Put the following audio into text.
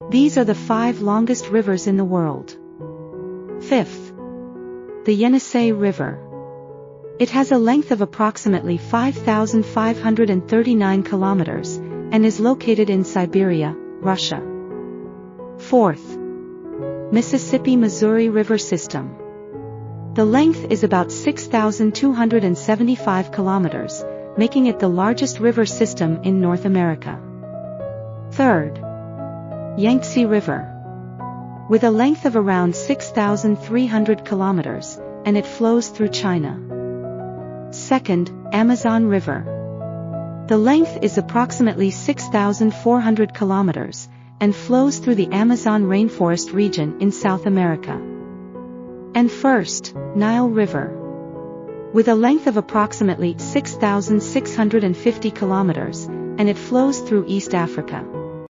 These are the 5 longest rivers in the world. Fifth, the Yenisei River. It has a length of approximately 5,539 kilometers, and is located in Siberia, Russia. Fourth, Mississippi-Missouri River System. The length is about 6,275 kilometers, making it the largest river system in North America. Third, Yangtze River. With a length of around 6,300 kilometers, and it flows through China. Second, Amazon River. The length is approximately 6,400 kilometers, and flows through the Amazon rainforest region in South America. And first, Nile River. With a length of approximately 6,650 kilometers, and it flows through East Africa.